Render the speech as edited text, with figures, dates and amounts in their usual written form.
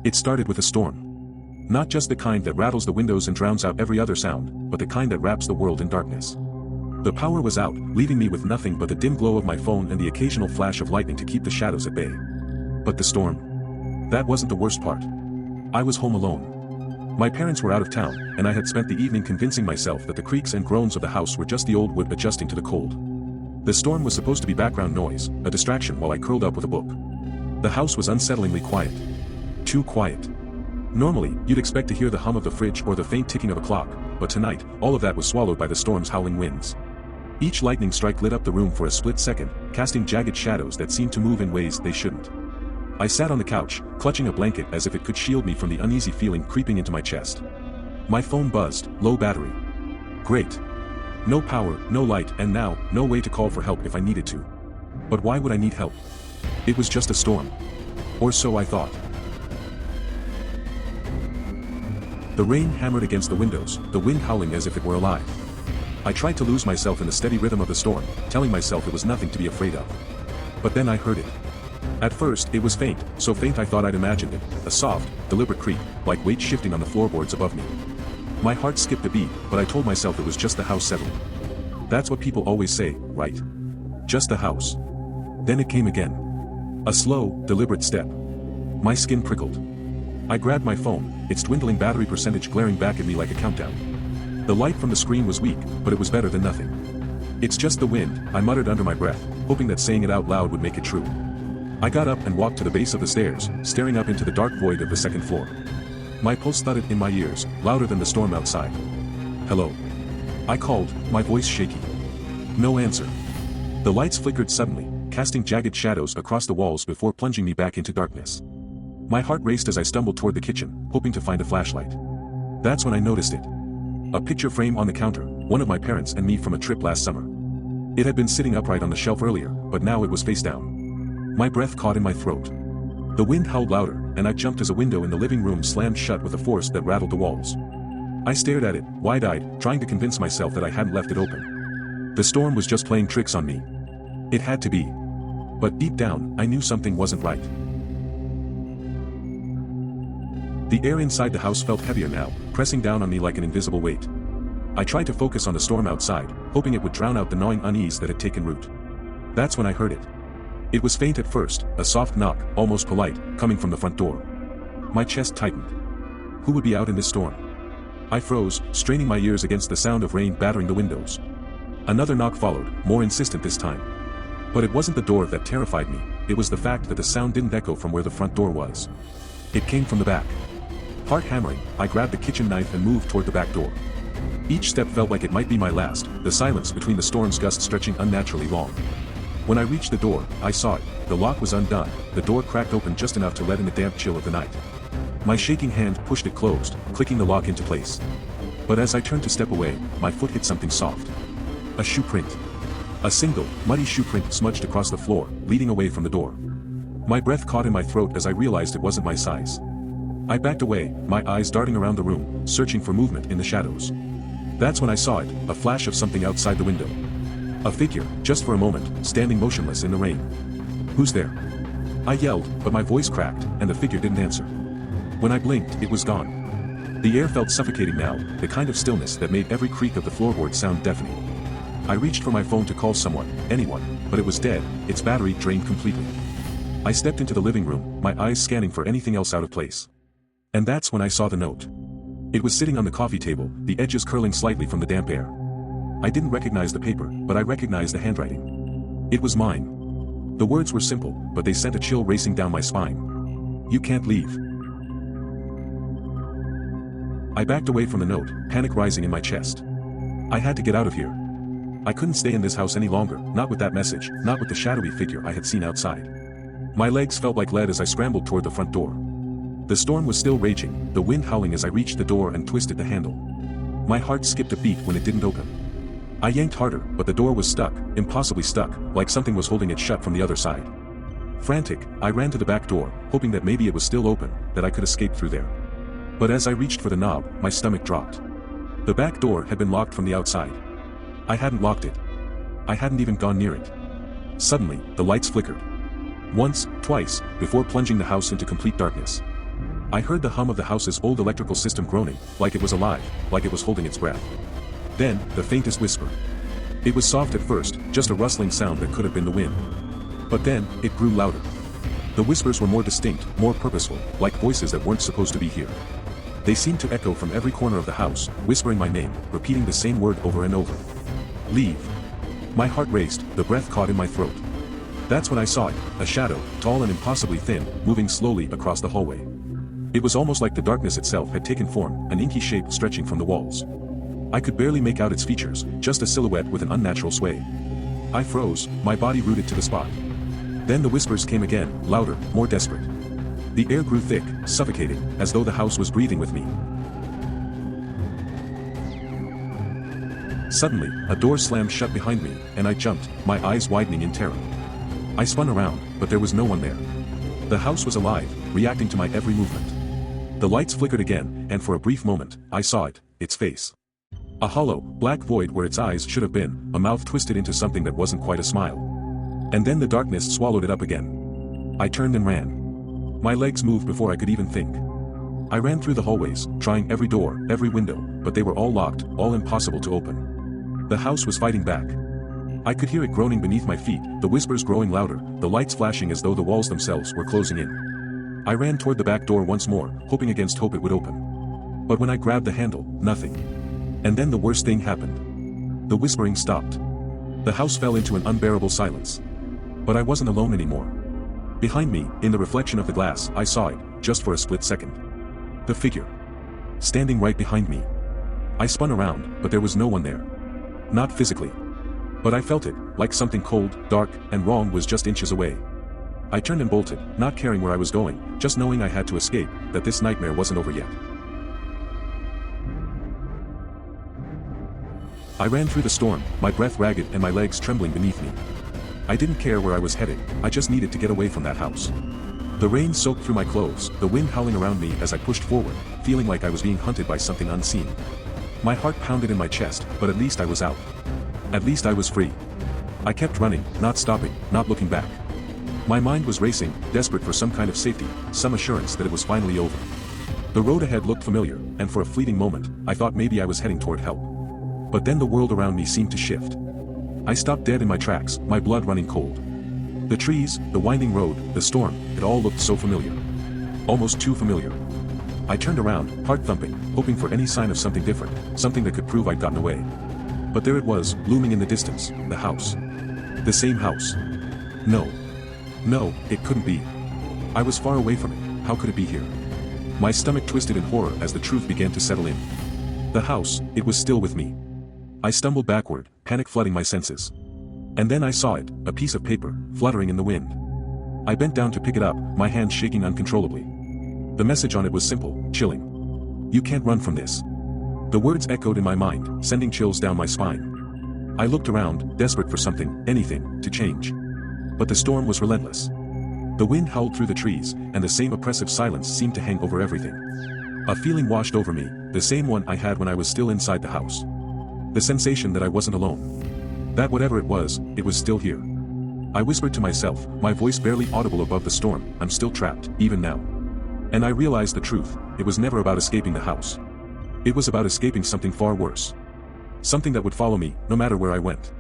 It started with a storm. Not just the kind that rattles the windows and drowns out every other sound, but the kind that wraps the world in darkness. The power was out, leaving me with nothing but the dim glow of my phone and the occasional flash of lightning to keep the shadows at bay. But the storm? That wasn't the worst part. I was home alone. My parents were out of town, and I had spent the evening convincing myself that the creaks and groans of the house were just the old wood adjusting to the cold. The storm was supposed to be background noise, a distraction while I curled up with a book. The house was unsettlingly quiet. Too quiet. Normally, you'd expect to hear the hum of the fridge or the faint ticking of a clock, but tonight, all of that was swallowed by the storm's howling winds. Each lightning strike lit up the room for a split second, casting jagged shadows that seemed to move in ways they shouldn't. I sat on the couch, clutching a blanket as if it could shield me from the uneasy feeling creeping into my chest. My phone buzzed, low battery. Great. No power, no light, and now, no way to call for help if I needed to. But why would I need help? It was just a storm. Or so I thought. The rain hammered against the windows, the wind howling as if it were alive. I tried to lose myself in the steady rhythm of the storm, telling myself it was nothing to be afraid of. But then I heard it. At first, it was faint, so faint I thought I'd imagined it, a soft, deliberate creak, like weight shifting on the floorboards above me. My heart skipped a beat, but I told myself it was just the house settling. That's what people always say, right? Just the house. Then it came again. A slow, deliberate step. My skin prickled. I grabbed my phone, its dwindling battery percentage glaring back at me like a countdown. The light from the screen was weak, but it was better than nothing. It's just the wind, I muttered under my breath, hoping that saying it out loud would make it true. I got up and walked to the base of the stairs, staring up into the dark void of the second floor. My pulse thudded in my ears, louder than the storm outside. Hello. I called, my voice shaky. No answer. The lights flickered suddenly, casting jagged shadows across the walls before plunging me back into darkness. My heart raced as I stumbled toward the kitchen, hoping to find a flashlight. That's when I noticed it. A picture frame on the counter, one of my parents and me from a trip last summer. It had been sitting upright on the shelf earlier, but now it was face down. My breath caught in my throat. The wind howled louder, and I jumped as a window in the living room slammed shut with a force that rattled the walls. I stared at it, wide-eyed, trying to convince myself that I hadn't left it open. The storm was just playing tricks on me. It had to be. But deep down, I knew something wasn't right. The air inside the house felt heavier now, pressing down on me like an invisible weight. I tried to focus on the storm outside, hoping it would drown out the gnawing unease that had taken root. That's when I heard it. It was faint at first, a soft knock, almost polite, coming from the front door. My chest tightened. Who would be out in this storm? I froze, straining my ears against the sound of rain battering the windows. Another knock followed, more insistent this time. But it wasn't the door that terrified me, it was the fact that the sound didn't echo from where the front door was. It came from the back. Heart hammering, I grabbed the kitchen knife and moved toward the back door. Each step felt like it might be my last, the silence between the storm's gusts stretching unnaturally long. When I reached the door, I saw it. The lock was undone, the door cracked open just enough to let in the damp chill of the night. My shaking hand pushed it closed, clicking the lock into place. But as I turned to step away, my foot hit something soft. A shoe print. A single, muddy shoe print smudged across the floor, leading away from the door. My breath caught in my throat as I realized it wasn't my size. I backed away, my eyes darting around the room, searching for movement in the shadows. That's when I saw it, a flash of something outside the window. A figure, just for a moment, standing motionless in the rain. Who's there? I yelled, but my voice cracked, and the figure didn't answer. When I blinked, it was gone. The air felt suffocating now, the kind of stillness that made every creak of the floorboard sound deafening. I reached for my phone to call someone, anyone, but it was dead, its battery drained completely. I stepped into the living room, my eyes scanning for anything else out of place. And that's when I saw the note. It was sitting on the coffee table, the edges curling slightly from the damp air. I didn't recognize the paper, but I recognized the handwriting. It was mine. The words were simple, but they sent a chill racing down my spine. You can't leave. I backed away from the note, panic rising in my chest. I had to get out of here. I couldn't stay in this house any longer, not with that message, not with the shadowy figure I had seen outside. My legs felt like lead as I scrambled toward the front door. The storm was still raging, the wind howling as I reached the door and twisted the handle. My heart skipped a beat when it didn't open. I yanked harder, but the door was stuck, impossibly stuck, like something was holding it shut from the other side. Frantic, I ran to the back door, hoping that maybe it was still open, that I could escape through there. But as I reached for the knob, my stomach dropped. The back door had been locked from the outside. I hadn't locked it. I hadn't even gone near it. Suddenly, the lights flickered. Once, twice, before plunging the house into complete darkness. I heard the hum of the house's old electrical system groaning, like it was alive, like it was holding its breath. Then, the faintest whisper. It was soft at first, just a rustling sound that could have been the wind. But then, it grew louder. The whispers were more distinct, more purposeful, like voices that weren't supposed to be here. They seemed to echo from every corner of the house, whispering my name, repeating the same word over and over. Leave. My heart raced, the breath caught in my throat. That's when I saw it, a shadow, tall and impossibly thin, moving slowly across the hallway. It was almost like the darkness itself had taken form, an inky shape stretching from the walls. I could barely make out its features, just a silhouette with an unnatural sway. I froze, my body rooted to the spot. Then the whispers came again, louder, more desperate. The air grew thick, suffocating, as though the house was breathing with me. Suddenly, a door slammed shut behind me, and I jumped, my eyes widening in terror. I spun around, but there was no one there. The house was alive, reacting to my every movement. The lights flickered again, and for a brief moment, I saw it, its face. A hollow, black void where its eyes should have been, a mouth twisted into something that wasn't quite a smile. And then the darkness swallowed it up again. I turned and ran. My legs moved before I could even think. I ran through the hallways, trying every door, every window, but they were all locked, all impossible to open. The house was fighting back. I could hear it groaning beneath my feet, the whispers growing louder, the lights flashing as though the walls themselves were closing in. I ran toward the back door once more, hoping against hope it would open. But when I grabbed the handle, nothing. And then the worst thing happened. The whispering stopped. The house fell into an unbearable silence. But I wasn't alone anymore. Behind me, in the reflection of the glass, I saw it, just for a split second. The figure. Standing right behind me. I spun around, but there was no one there. Not physically. But I felt it, like something cold, dark, and wrong was just inches away. I turned and bolted, not caring where I was going, just knowing I had to escape, that this nightmare wasn't over yet. I ran through the storm, my breath ragged and my legs trembling beneath me. I didn't care where I was heading, I just needed to get away from that house. The rain soaked through my clothes, the wind howling around me as I pushed forward, feeling like I was being hunted by something unseen. My heart pounded in my chest, but at least I was out. At least I was free. I kept running, not stopping, not looking back. My mind was racing, desperate for some kind of safety, some assurance that it was finally over. The road ahead looked familiar, and for a fleeting moment, I thought maybe I was heading toward help. But then the world around me seemed to shift. I stopped dead in my tracks, my blood running cold. The trees, the winding road, the storm, it all looked so familiar. Almost too familiar. I turned around, heart thumping, hoping for any sign of something different, something that could prove I'd gotten away. But there it was, looming in the distance, the house. The same house. No. No, it couldn't be. I was far away from it, how could it be here? My stomach twisted in horror as the truth began to settle in. The house, it was still with me. I stumbled backward, panic flooding my senses. And then I saw it, a piece of paper, fluttering in the wind. I bent down to pick it up, my hands shaking uncontrollably. The message on it was simple, chilling. You can't run from this. The words echoed in my mind, sending chills down my spine. I looked around, desperate for something, anything, to change. But the storm was relentless. The wind howled through the trees, and the same oppressive silence seemed to hang over everything. A feeling washed over me, the same one I had when I was still inside the house. The sensation that I wasn't alone. That whatever it was still here. I whispered to myself, my voice barely audible above the storm, I'm still trapped, even now. And I realized the truth, it was never about escaping the house. It was about escaping something far worse. Something that would follow me, no matter where I went.